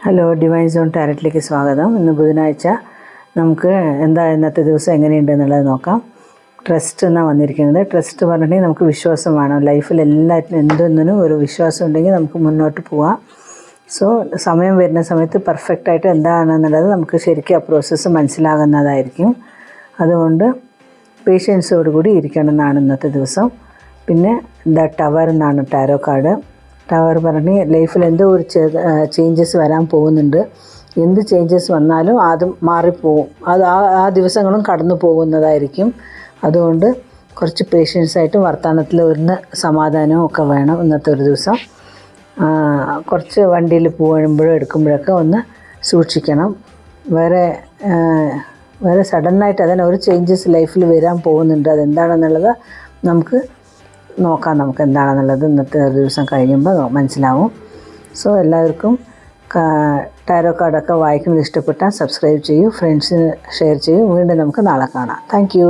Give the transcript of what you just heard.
Hello, divine zone ടാരറ്റിലേക്ക് സ്വാഗതം. ഇന്ന് ബുധനാഴ്ച. നമുക്ക് ഇന്നത്തെ ദിവസം എങ്ങനെയുണ്ടെന്നുള്ളത് നോക്കാം. ട്രസ്റ്റ് എന്നാണ് വന്നിരിക്കുന്നത്. ട്രസ്റ്റ് പറഞ്ഞിട്ടുണ്ടെങ്കിൽ നമുക്ക് വിശ്വാസം വേണം. ലൈഫിൽ എല്ലാറ്റിനും എന്തൊന്നിനും ഒരു വിശ്വാസം ഉണ്ടെങ്കിൽ നമുക്ക് മുന്നോട്ട് പോവാം. സോ സമയം വരുന്ന സമയത്ത് പെർഫെക്റ്റായിട്ട് എന്താണെന്നുള്ളത് നമുക്ക് ശരിക്കും ആ പ്രോസസ്സ് മനസ്സിലാകുന്നതായിരിക്കും. അതുകൊണ്ട് പേഷ്യൻസോടുകൂടി ഇരിക്കണം എന്നാണ് ഇന്നത്തെ ദിവസം. പിന്നെ ടവർ എന്നാണ് ടാരോ കാർഡ്. ടവർ പറഞ്ഞ് ലൈഫിൽ എന്തോ ഒരു ചേഞ്ചസ് വരാൻ പോകുന്നുണ്ട്. എന്ത് ചേഞ്ചസ് വന്നാലും അത് മാറിപ്പോവും. അത് ആ ദിവസങ്ങളും കടന്നു പോകുന്നതായിരിക്കും. അതുകൊണ്ട് കുറച്ച് പേഷ്യൻസായിട്ട് വർത്തമാനത്തിൽ ഒന്ന് സമാധാനവും ഒക്കെ വേണം ഇന്നത്തെ ഒരു ദിവസം. കുറച്ച് വണ്ടിയിൽ പോകുമ്പോഴും എടുക്കുമ്പോഴൊക്കെ ഒന്ന് സൂക്ഷിക്കണം. വേറെ സഡനായിട്ട് അതിന് ഒരു ചേഞ്ചസ് ലൈഫിൽ വരാൻ പോകുന്നുണ്ട്. അതെന്താണെന്നുള്ളത് നമുക്ക് എന്താണെന്നുള്ളത് ഇന്നത്തെ ഒരു ദിവസം കഴിയുമ്പോൾ മനസ്സിലാവും. സോ എല്ലാവർക്കും ടാരോ കാർഡൊക്കെ വായിക്കുന്നത് ഇഷ്ടപ്പെട്ടാൽ സബ്സ്ക്രൈബ് ചെയ്യൂ, ഫ്രണ്ട്സിന് ഷെയർ ചെയ്യൂ. വീണ്ടും നമുക്ക് നാളെ കാണാം. Thank you.